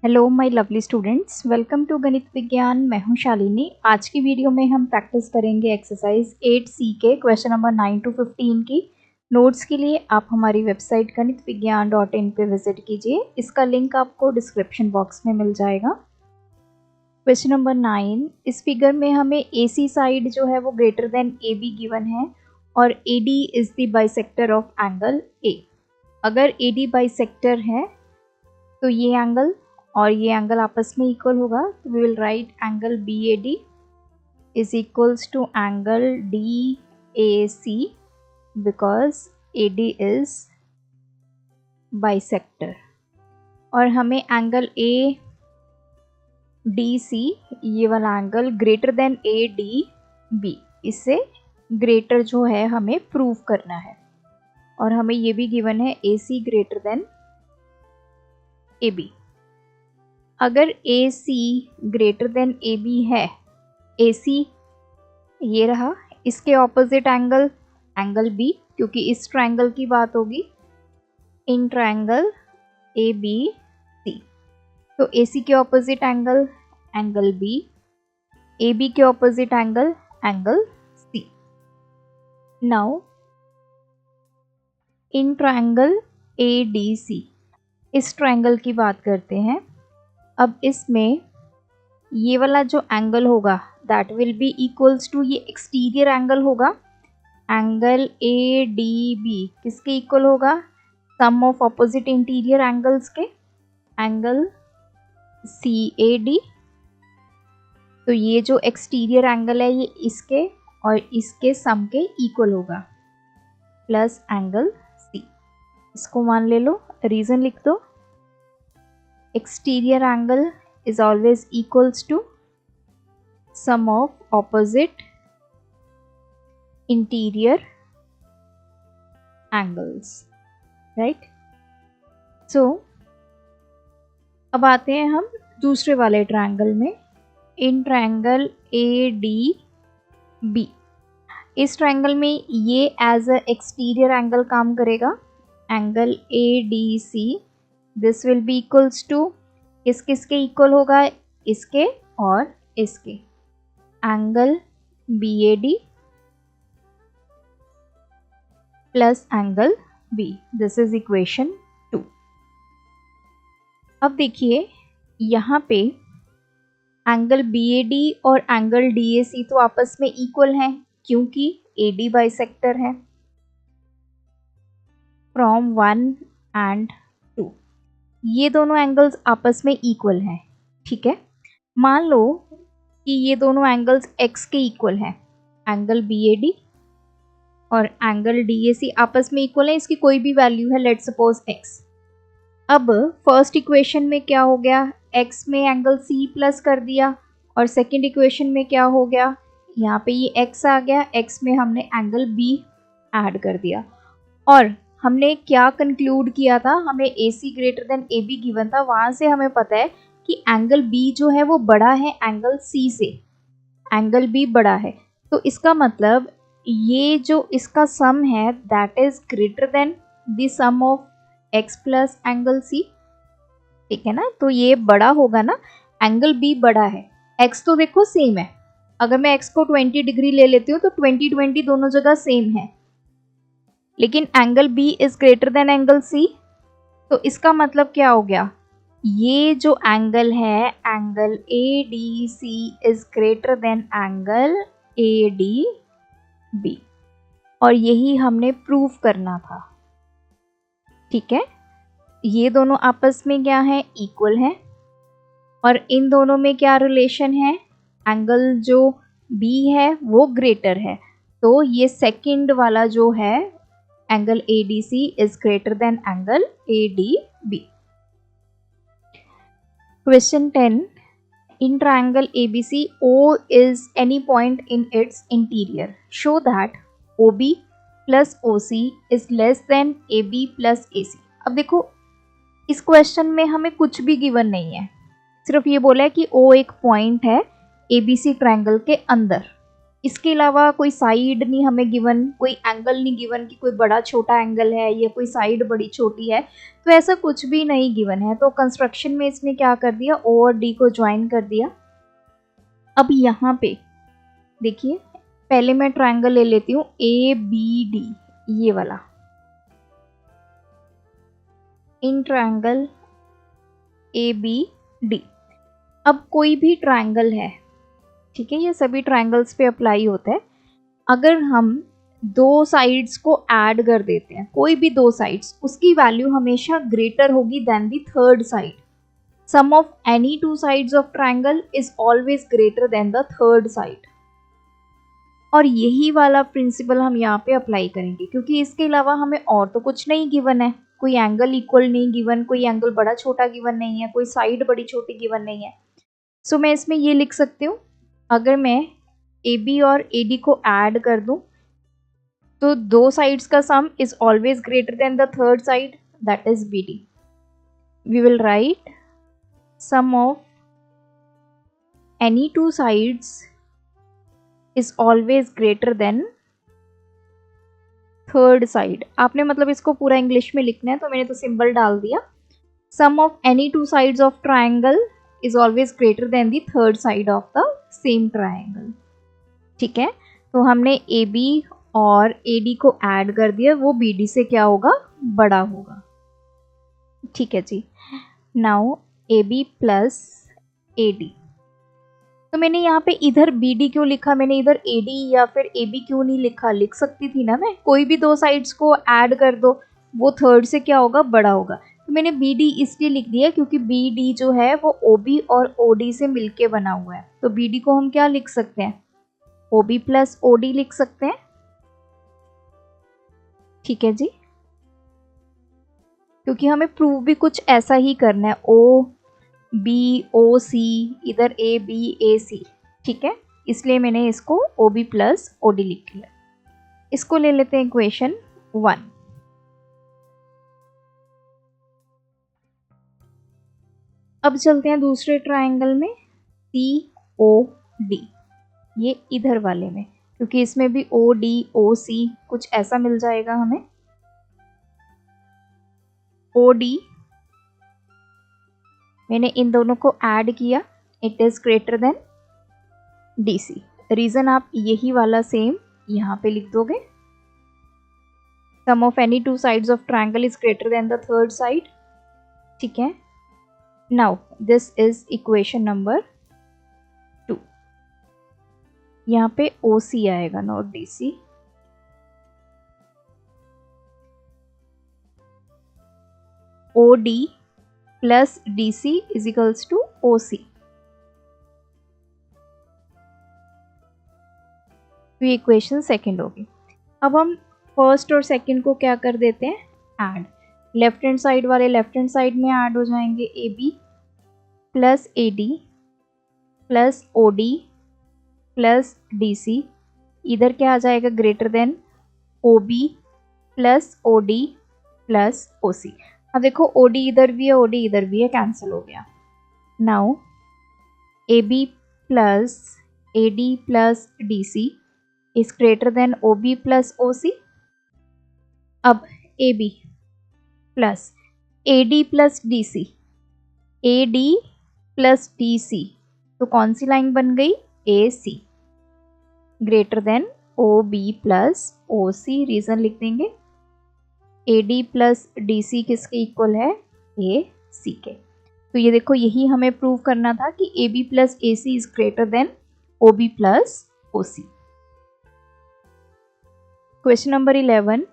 Hello my lovely students, welcome to गणित विज्ञान। मैं हूं शालिनी। आज की वीडियो में हम प्रैक्टिस करेंगे एक्सरसाइज 8C के क्वेश्चन नंबर 9 to 15 की। नोट्स के लिए आप हमारी वेबसाइट ganitviggyan.in पे विजिट कीजिए। इसका लिंक आपको डिस्क्रिप्शन बॉक्स में मिल जाएगा। क्वेश्चन नंबर 9, इस फिगर में हमें AC साइड जो है वो ग्रेटर देन AB गिवन है और AD is the bisector of angle A। अगर AD बाइसेक्टर है तो ये एंगल और ये एंगल आपस में इक्वल होगा, तो we will write angle BAD is equals to angle DAC because AD is bisector. और हमें एंगल ADC ये वाला एंगल ग्रेटर देन ADB, इससे ग्रेटर जो है हमें प्रूव करना है। और हमें ये भी गिवन है AC ग्रेटर देन AB। अगर AC ग्रेटर देन AB है, AC ये रहा, इसके ऑपोजिट एंगल एंगल B, क्योंकि इस ट्रायंगल की बात होगी, इन ट्रायंगल ABC। तो AC के opposite angle angle B, AB के opposite angle angle C। Now in triangle ADC, इस ट्रायंगल की बात करते हैं। अब इसमें ये वाला जो एंगल होगा that will be equals to, ये एक्सटीरियर एंगल होगा, एंगल ADB किसके इक्वल होगा? Sum of opposite interior angles के, एंगल CAD। तो ये जो एक्सटीरियर एंगल है ये इसके और इसके सम के इक्वल होगा, प्लस एंगल C। इसको मान ले लो, रीजन लिख दो। Exterior angle is always equals to sum of opposite interior angles, right? So अब आते हैं हम दूसरे वाले ट्रायंगल में, इन ट्रायंगल ADB। इस ट्रायंगल में ये एज अ एक्सटीरियर एंगल काम करेगा, angle ADC। This will be equals to, किसके इक्वल होगा? इसके और इसके, angle BAD plus angle B। This is equation 2। अब देखिए यहाँ पे एंगल BAD और एंगल DAC तो आपस में इक्वल हैं क्योंकि AD बाइसेक्टर है फ्रॉम 1 एंड 2। ये दोनों एंगल्स आपस में इक्वल हैं, ठीक है। मान लो कि ये दोनों एंगल्स x के इक्वल हैं, एंगल BAD और एंगल DAC आपस में इक्वल है, इसकी कोई भी वैल्यू है, लेट्स सपोज x। अब फर्स्ट इक्वेशन में क्या हो गया? x में एंगल C प्लस कर दिया और सेकंड इक्वेशन में क्या हो गया? यहाँ पे ये x आ गया, x में हमने एंगल B ऐड कर दिया। और हमने क्या कंक्लूड किया था? हमें AC greater than AB given था, वहां से हमें पता है कि एंगल B जो है वो बड़ा है एंगल C से, एंगल B बड़ा है। तो इसका मतलब ये जो इसका सम है that is greater than the sum of x plus angle C, ठीक है ना। तो ये बड़ा होगा ना, एंगल B बड़ा है, x तो देखो सेम है। अगर मैं x को 20 डिग्री ले लेती हूँ तो 20 दोनों जगह सेम है, लेकिन angle B is greater than angle C। तो इसका मतलब क्या हो गया? ये जो एंगल है angle ADC is greater than angle ADB, और यही हमने प्रूव करना था, ठीक है। ये दोनों आपस में क्या है? इक्वल है। और इन दोनों में क्या रिलेशन है? एंगल जो B है वो ग्रेटर है, तो ये सेकंड वाला जो है angle ADC is greater than angle ADB. Question 10. In triangle ABC, O is any point in its interior. Show that OB plus OC is less than AB plus AC. अब देखो इस question में हमें कुछ भी गिवन नहीं है, सिर्फ ये बोला है कि O एक पॉइंट है ABC ट्रायंगल के अंदर। इसके अलावा कोई साइड नहीं हमें गिवन, कोई एंगल नहीं गिवन कि कोई बड़ा छोटा एंगल है या कोई साइड बड़ी छोटी है, तो ऐसा कुछ भी नहीं गिवन है। तो कंस्ट्रक्शन में इसने क्या कर दिया, ओ और डी को ज्वाइन कर दिया। अब यहाँ पे देखिए, पहले मैं ट्रायंगल ले लेती हूँ ए बी डी, ये वाला in triangle A B D. अब कोई भी ट्रायंगल है, ठीक है, ये सभी ट्रायंगल्स पे अप्लाई होता है। अगर हम दो साइड्स को ऐड कर देते हैं, कोई भी दो साइड्स, उसकी वैल्यू हमेशा ग्रेटर होगी than the third side. Sum of any two sides of triangle is always greater than the third side. और यही वाला प्रिंसिपल हम यहाँ पे अप्लाई करेंगे, क्योंकि इसके अलावा हमें और तो कुछ नहीं गिवन है। कोई एंगल इक्वल नहीं गिवन, कोई एंगल बड़ा छोटा गिवन नहीं है, कोई साइड बड़ी छोटी गिवन नहीं है। सो मैं इसमें ये लिख सकती हूँ, अगर मैं ए बी और ए डी को ऐड कर दूं तो दो साइड्स का sum is always greater than the third side, that is B D. We will write sum of any two sides is always greater than third side. आपने मतलब इसको पूरा इंग्लिश में लिखना है, तो मैंने तो सिंबल डाल दिया। Sum of any two sides of triangle is always greater than the third side of the same triangle. ठीक है, तो हमने ए बी और ए डी को ऐड कर दिया, वो बी डी से क्या होगा, बड़ा होगा। ठीक है जी, now A B plus A D. तो मैंने यहाँ पे इधर बी डी क्यों लिखा, मैंने इधर ए डी या फिर ए बी क्यों नहीं लिखा, लिख सकती थी ना मैं, कोई भी दो साइड्स को ऐड कर दो, वो थर्ड से क्या होगा, बड़ा होगा। तो मैंने बी डी इसलिए लिख दिया क्योंकि बी डी जो है वो ओ बी और ओ डी से मिलके बना हुआ है। तो बी डी को हम क्या लिख सकते हैं, O B plus O D लिख सकते हैं। ठीक है जी, क्योंकि हमें प्रूव भी कुछ ऐसा ही करना है, ओ बी ओ सी, इधर ए बी ए सी। ठीक है, इसलिए मैंने इसको O B plus O D लिख लिया। इसको ले लेते हैं इक्वेशन 1। अब चलते हैं दूसरे ट्रायंगल में, सी ओ डी, ये इधर वाले में, क्योंकि इसमें भी ओ डी ओ सी कुछ ऐसा मिल जाएगा हमें। ओ डी मैंने इन दोनों को ऐड किया, it is greater than D C. Reason आप यही वाला सेम यहाँ पे लिख दोगे, sum of any two sides of triangle is greater than the third side. ठीक है, now this is equation number 2। यहाँ पे ओ सी आएगा, not D C. O D plus D C is equals to O C. तो ये equation second होगी। अब हम फर्स्ट और सेकेंड को क्या कर देते हैं, ऐड। लेफ्ट हैंड साइड वाले लेफ्ट हैंड साइड में ऐड हो जाएंगे, A B plus A D plus O D plus D C. इधर क्या आ जाएगा, greater than O B plus O D plus O C. अब देखो ओ डी इधर भी है, ओ डी इधर भी है, कैंसिल हो गया। Now A B plus A D plus D C is greater than O B plus O C. अब A B plus A D plus D C, A D plus D C, तो कौन सी line बन गई, A C, greater than O B plus O C. Reason लिख देंगे, A D plus D C किसके equal है, ए सी के। तो ये देखो, यही हमें प्रूव करना था कि A B plus A C is greater than O B plus O C. Question number 11,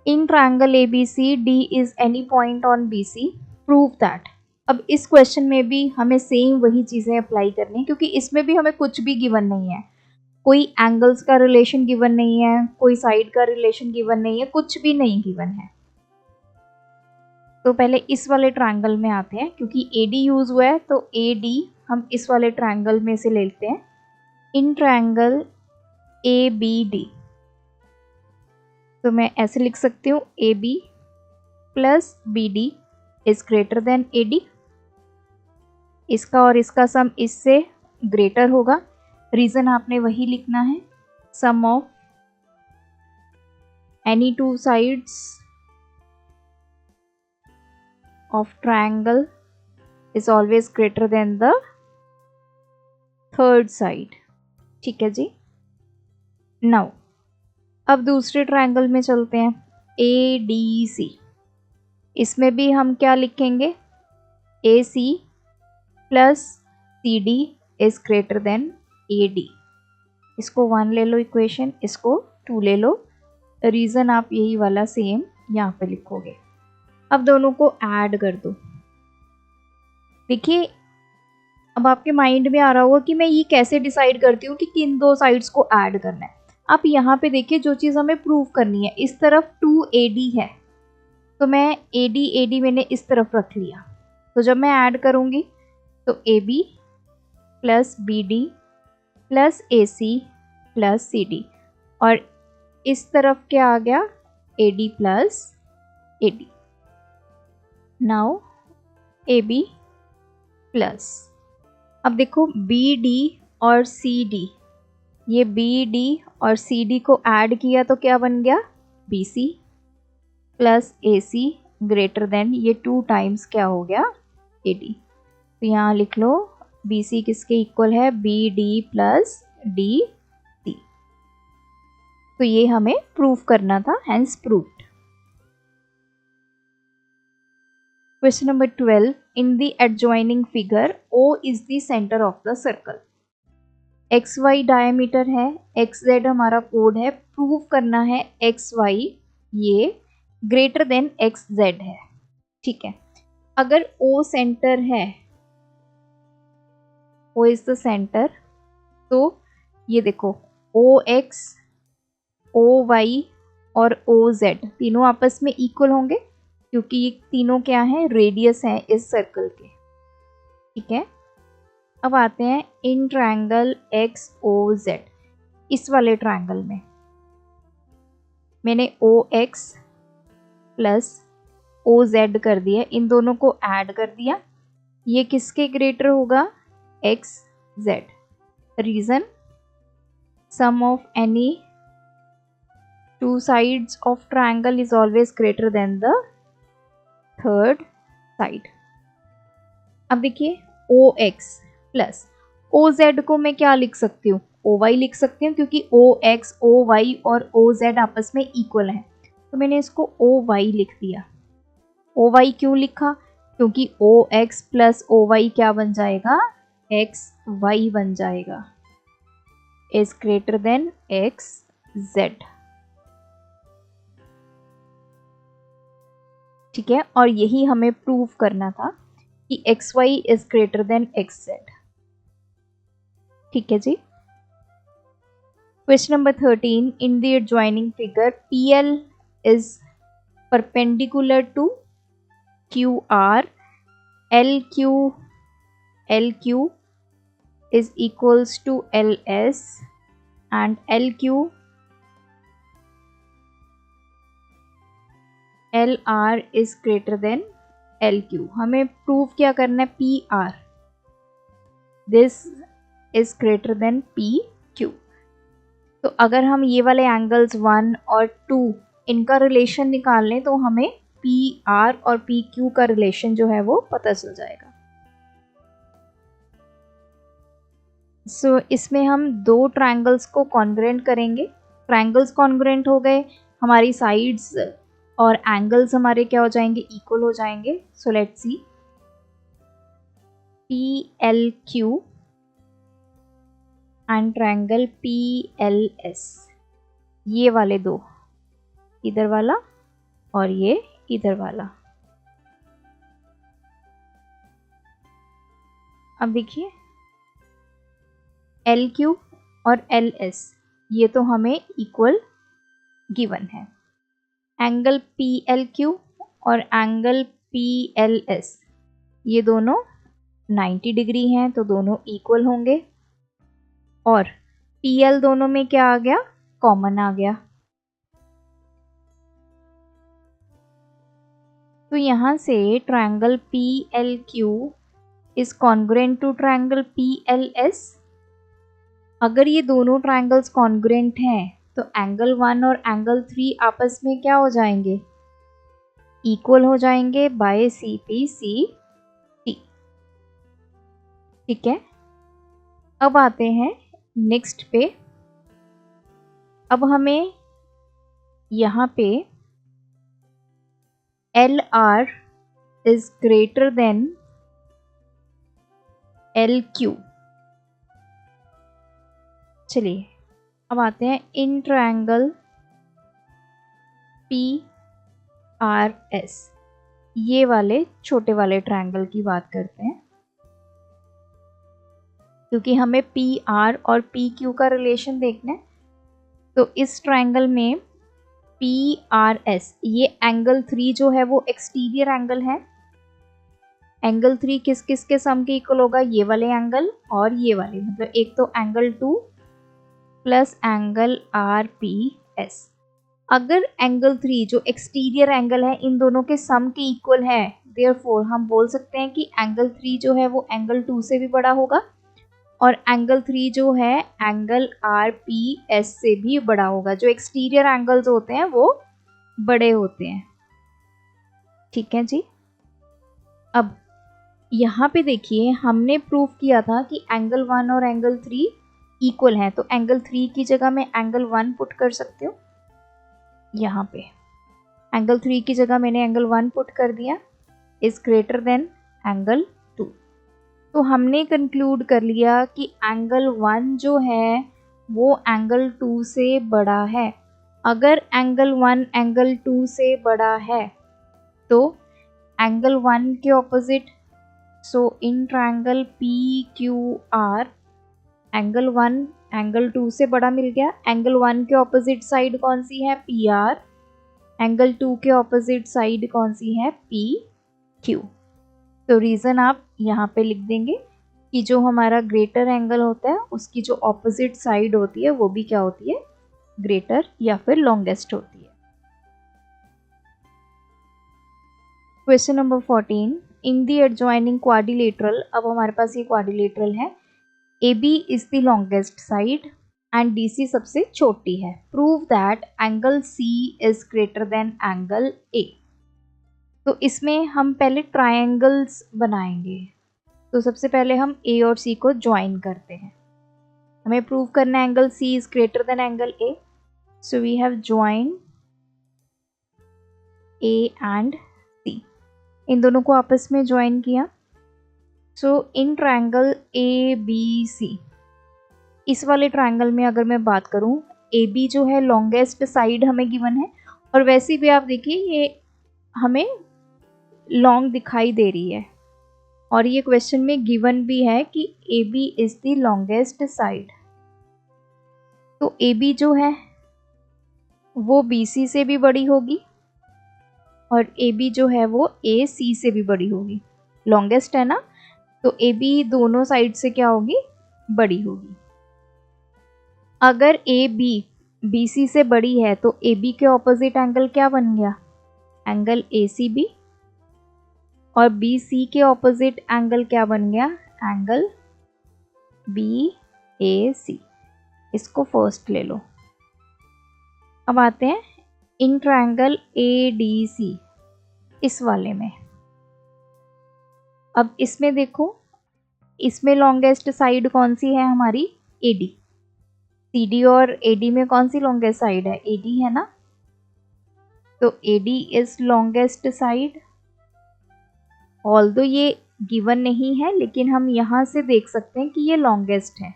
in triangle A B C D is any point on B C, prove that. अब इस क्वेश्चन में भी हमें same वही चीज़ें apply करनी है, क्योंकि इसमें भी हमें कुछ भी गिवन नहीं है, कोई एंगल्स का रिलेशन गिवन नहीं है, कोई साइड का रिलेशन गिवन नहीं है, कुछ भी नहीं गिवन है। तो पहले इस वाले ट्रायंगल में आते हैं, क्योंकि ए डी यूज हुआ है, तो ए डी हम इस वाले ट्रायंगल में से लेते हैं। In triangle A B D, तो मैं ऐसे लिख सकती हूँ, A B plus B D is greater than A D. इसका और इसका सम इससे ग्रेटर होगा, रीजन आपने वही लिखना है, sum of any two sides of triangle is always greater than the third side. ठीक है जी। नाउ अब दूसरे ट्रायंगल में चलते हैं, ADC। इसमें भी हम क्या लिखेंगे, AC plus CD is greater then AD। इसको 1 ले लो इक्वेशन, इसको 2 ले लो, रीजन आप यही वाला सेम यहाँ पे लिखोगे। अब दोनों को ऐड कर दो। देखिए अब आपके माइंड में आ रहा होगा कि मैं ये कैसे डिसाइड करती हूँ कि किन दो साइड्स को ऐड करना है। आप यहाँ पे देखिए, जो चीज़ हमें प्रूव करनी है, इस तरफ 2AD है तो मैं AD मैंने इस तरफ रख लिया, तो जब मैं ऐड करूँगी तो AB plus BD plus AC plus CD, और इस तरफ क्या आ गया, AD plus AD। Now AB plus, अब देखो BD और CD, ये BD और CD को ऐड किया तो क्या बन गया, BC plus AC greater than, ये 2 टाइम्स क्या हो गया, AD। तो यहाँ लिख लो BC किसके इक्वल है, BD प्लस DC। तो ये हमें प्रूव करना था, hence proved. Question number 12. In the adjoining figure, O is the center of the circle. XY diameter है, XZ हमारा कोड है, प्रूव करना है XY ये ग्रेटर देन XZ है। ठीक है, अगर O सेंटर है, O इज द सेंटर, तो ये देखो OX, OY और OZ तीनों आपस में इक्वल होंगे, क्योंकि ये तीनों क्या हैं, रेडियस हैं इस सर्कल के। ठीक है, अब आते हैं इन ट्रायंगल XOZ। इस वाले ट्रायंगल में मैंने OX प्लस OZ कर दिया, इन दोनों को ऐड कर दिया, ये किसके ग्रेटर होगा, XZ। Reason, sum of any two sides of triangle is always greater than the third side. अब देखिए OX प्लस OZ को मैं क्या लिख सकती हूँ, OY लिख सकती हूँ, क्योंकि OX, OY और OZ आपस में इक्वल हैं, तो मैंने इसको OY लिख दिया। OY क्यों लिखा, क्योंकि OX प्लस OY क्या बन जाएगा, XY बन जाएगा, इज ग्रेटर देन XZ। ठीक है, और यही हमें प्रूव करना था कि XY is greater than XZ। ठीक है जी। Question number 13, in the adjoining figure PL is perpendicular to QR, LQ is equals to LS and LR is greater than LQ। हमें प्रूव क्या करना है, PR this is greater than PQ। तो अगर हम ये वाले एंगल्स 1 और 2 इनका रिलेशन निकाल लें तो हमें PR और PQ का रिलेशन जो है वो पता चल जाएगा। सो इसमें हम दो ट्रायंगल्स को कॉन्ग्रुएंट करेंगे। ट्रायंगल्स कॉन्ग्रुएंट हो गए, हमारी साइड्स और एंगल्स हमारे क्या हो जाएंगे, इक्वल हो जाएंगे। So let's see, PLQ and triangle PLS, ये वाले दो, इधर वाला और ये इधर वाला। अब देखिए LQ और LS ये तो हमें इक्वल गिवन है। एंगल PLQ और एंगल PLS ये दोनों 90 डिग्री हैं, तो दोनों इक्वल होंगे। और PL दोनों में क्या आ गया, कॉमन आ गया। तो यहाँ से triangle PLQ is congruent to triangle PLS। अगर ये दोनों ट्रायंगल्स कॉन्ग्रुएंट हैं तो एंगल 1 और एंगल 3 आपस में क्या हो जाएंगे, इक्वल हो जाएंगे by C P C T. ठीक है, अब आते हैं नेक्स्ट पे। अब हमें यहाँ पे L R is greater then L Q. चलिए अब आते हैं in triangle P R S, ये वाले छोटे वाले ट्रायंगल की बात करते हैं, क्योंकि हमें पी आर और पी क्यू का रिलेशन देखना है। तो इस ट्रायंगल में पी आर एस, ये एंगल 3 जो है वो एक्सटीरियर एंगल है। एंगल 3 किस किस के सम के इक्वल होगा, ये वाले एंगल और ये वाले, मतलब एक तो angle 2 plus angle R P S. अगर एंगल 3 जो एक्सटीरियर एंगल है इन दोनों के सम के इक्वल है, देयरफॉर हम बोल सकते हैं कि एंगल 3 जो है वो एंगल 2 से भी बड़ा होगा और एंगल 3 जो है एंगल आर पी एस से भी बड़ा होगा। जो एक्सटीरियर एंगल्स होते हैं वो बड़े होते हैं। ठीक है जी। अब यहाँ पे देखिए हमने प्रूव किया था कि एंगल 1 और एंगल 3 इक्वल हैं, तो एंगल 3 की जगह मैं एंगल 1 पुट कर सकती हूँ। यहाँ पे एंगल 3 की जगह मैंने एंगल 1 पुट कर दिया, इज ग्रेटर देन एंगल 2। तो हमने कंक्लूड कर लिया कि एंगल 1 जो है वो एंगल 2 से बड़ा है। अगर एंगल 1 एंगल 2 से बड़ा है तो एंगल 1 के opposite, so in triangle P Q R angle 1 angle 2 से बड़ा मिल गया। एंगल 1 के ऑपोजिट साइड कौन सी है, पी आर। एंगल 2 के ऑपोजिट साइड कौन सी है, पी क्यू। तो रीज़न आप यहाँ पे लिख देंगे कि जो हमारा ग्रेटर एंगल होता है उसकी जो ऑपोजिट साइड होती है वो भी क्या होती है, ग्रेटर या फिर लॉन्गेस्ट होती है। Question number 14, in the adjoining quadrilateral. अब हमारे पास ये क्वाड्रिलेटरल है, A B is the longest side and D C सबसे छोटी है। Prove that angle C is greater than angle A. तो इसमें हम पहले ट्रायंगल्स बनाएंगे। तो सबसे पहले हम ए और सी को ज्वाइन करते हैं। हमें प्रूव करना है angle C is greater than angle A. So we have join A and C, इन दोनों को आपस में ज्वाइन किया। सो इन ट्रायंगल ए बी सी, इस वाले ट्रायंगल में अगर मैं बात करूं, ए बी जो है लॉन्गेस्ट साइड हमें गिवन है, और वैसे भी आप देखिए ये हमें लॉन्ग दिखाई दे रही है और ये क्वेश्चन में गिवन भी है कि A B is the longest side. तो ए बी जो है वो बी सी से भी बड़ी होगी और ए बी जो है वो ए सी से भी बड़ी होगी, लॉन्गेस्ट है ना, तो ए बी दोनों साइड से क्या होगी, बड़ी होगी। अगर ए बी बी सी से बड़ी है तो ए बी के ऑपोजिट एंगल क्या बन गया, एंगल ए सी बी, और बी सी के ऑपोजिट एंगल क्या बन गया, एंगल बी ए सी। इसको फर्स्ट ले लो। अब आते हैं in triangle A D C, इस वाले में। अब इसमें देखो, इसमें लॉन्गेस्ट साइड कौन सी है हमारी, ए डी। सी डी और ए डी में कौन सी लॉन्गेस्ट साइड है, ए डी है ना, तो A D is longest side. Although ये गिवन नहीं है लेकिन हम यहाँ से देख सकते हैं कि ये लॉन्गेस्ट है।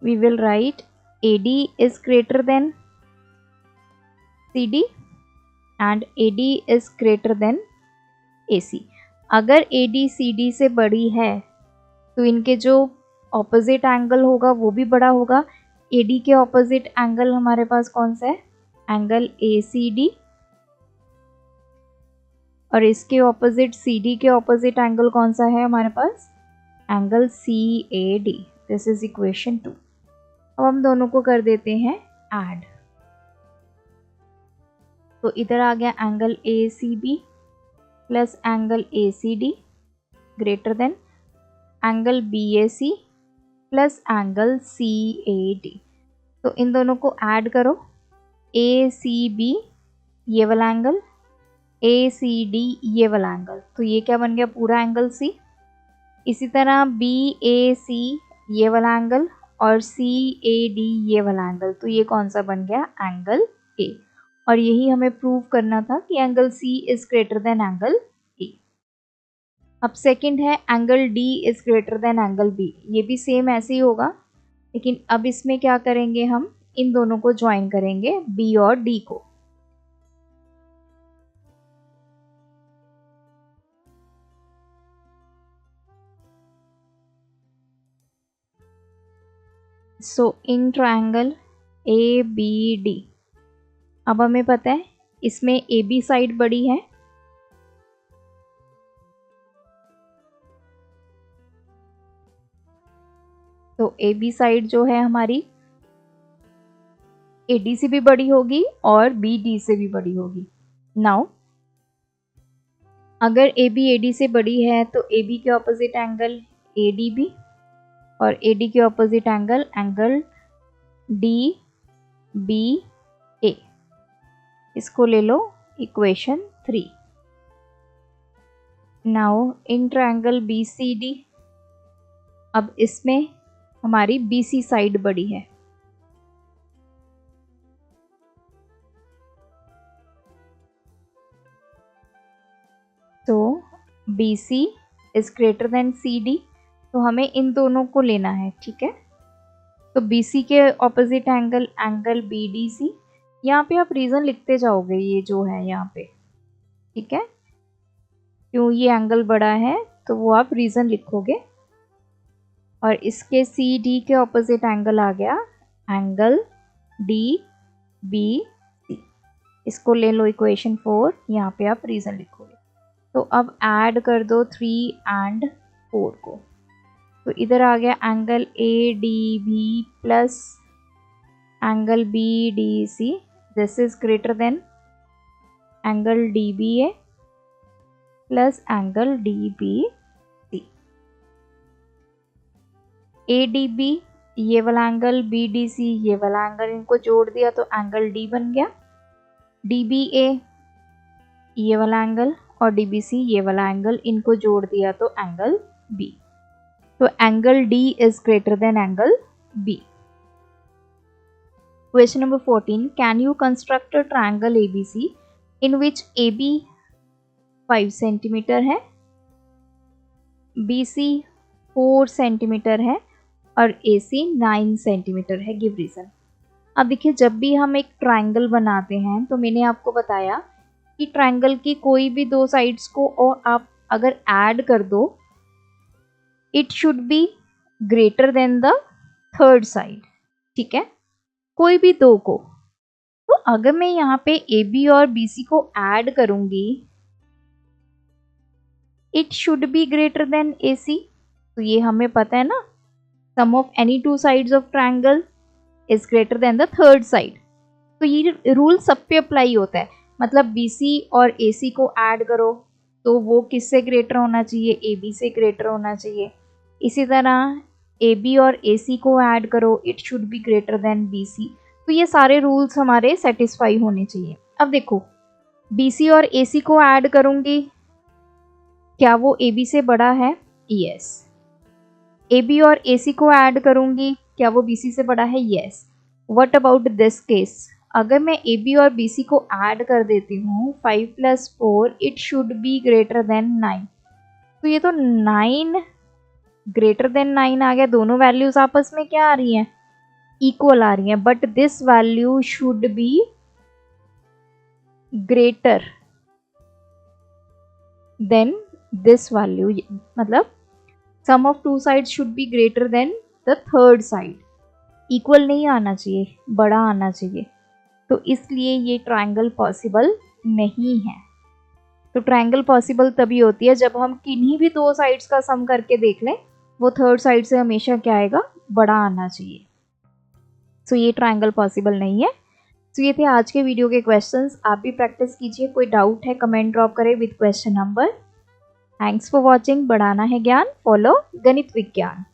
We will write AD is greater than CD and AD is greater than AC। अगर AD CD से बड़ी है तो इनके जो ऑपोजिट एंगल होगा वो भी बड़ा होगा। AD के ऑपोजिट एंगल हमारे पास कौन सा है, एंगल ACD, और इसके ऑपोजिट CD के ऑपोजिट एंगल कौन सा है हमारे पास, angle CAD। This is equation 2। अब हम दोनों को कर देते हैं ऐड। तो इधर आ गया angle ACB plus angle ACD greater than angle BAC plus angle CAD। तो इन दोनों को ऐड करो, ACB ये वाला एंगल, ACD ये वाला एंगल, तो ये क्या बन गया पूरा एंगल C। इसी तरह BAC ये वाला एंगल और CAD ये वाला एंगल, तो ये कौन सा बन गया एंगल A। और यही हमें प्रूव करना था कि angle C is greater than angle A। अब सेकंड है angle D is greater than angle B। ये भी सेम ऐसे ही होगा, लेकिन अब इसमें क्या करेंगे, हम इन दोनों को ज्वाइन करेंगे B और D को। सो इन ट्रायंगल ABD, अब हमें पता है इसमें AB साइड बड़ी है, तो AB साइड जो है हमारी AD से भी बड़ी होगी और BD से भी बड़ी होगी। नाउ अगर AB AD से बड़ी है तो AB के ऑपोजिट एंगल ADB और AD के ऑपोजिट एंगल DBA। इसको ले लो equation 3। Now in triangle BCD, अब इसमें हमारी BC साइड बड़ी है, तो BC is greater then CD, तो हमें इन दोनों को लेना है, ठीक है। तो BC के ऑपोजिट एंगल BDC, यहाँ पे आप रीज़न लिखते जाओगे ये जो है यहाँ पे, ठीक है, क्यों ये एंगल बड़ा है तो वो आप रीज़न लिखोगे। और इसके CD के ऑपोजिट एंगल आ गया एंगल DBC। इसको ले लो इक्वेशन 4, यहाँ पे आप रीज़न लिखोगे। तो अब ऐड कर दो 3 and 4 को, तो इधर आ गया angle ADB plus angle BDC, this is greater than angle DBA plus angle DBC। ADB ये वाला एंगल, BDC ये वाला एंगल, इनको जोड़ दिया तो एंगल D बन गया। DBA ये वाला एंगल और DBC ये वाला एंगल, इनको जोड़ दिया तो एंगल B। तो angle D is greater than angle B। Question number 14, can you construct a triangle ABC in which AB 5 centimetre है, BC 4 सेंटीमीटर है और AC 9 सेंटीमीटर है, गिव रीजन। अब देखिए जब भी हम एक ट्रायंगल बनाते हैं तो मैंने आपको बताया कि ट्रायंगल की कोई भी दो साइड्स को और आप अगर ऐड कर दो, it should be greater than the third side, ठीक है, कोई भी दो को। तो अगर मैं यहाँ पे AB और BC को ऐड करूंगी, it should be greater than AC। तो ये हमें पता है ना, sum of any two sides of triangle is greater than the third side. तो ये रूल सब पे अप्लाई होता है, मतलब BC और AC को ऐड करो तो वो किससे ग्रेटर होना चाहिए, AB से ग्रेटर होना चाहिए। इसी तरह AB और AC को ऐड करो, it should be greater then BC। तो ये सारे रूल्स हमारे सेटिस्फाई होने चाहिए। अब देखो BC और AC को ऐड करूंगी, क्या वो AB से बड़ा है, यस। AB और AC को ऐड करूंगी, क्या वो BC से बड़ा है, yes. What about this case, अगर मैं AB और BC को ऐड कर देती हूँ 5 + 4, it should be greater then 9। तो ये तो 9 ग्रेटर देन 9 आ गया, दोनों वैल्यूज आपस में क्या आ रही हैं, इक्वल आ रही हैं, but this value should be greater than this value, मतलब sum of two side should be greater than the third side. Equal नहीं आना चाहिए, बड़ा आना चाहिए। तो इसलिए ये ट्रायंगल पॉसिबल नहीं है। तो ट्रायंगल पॉसिबल तभी होती है जब हम किन्हीं भी दो साइड्स का सम करके देख लें, वो थर्ड साइड से हमेशा क्या आएगा, बड़ा आना चाहिए। सो ये ट्रायंगल पॉसिबल नहीं है। सो ये थे आज के वीडियो के क्वेश्चंस। आप भी प्रैक्टिस कीजिए, कोई डाउट है कमेंट ड्रॉप करें with question number. Thanks for watching. बढ़ाना है ज्ञान, फॉलो गणित विज्ञान।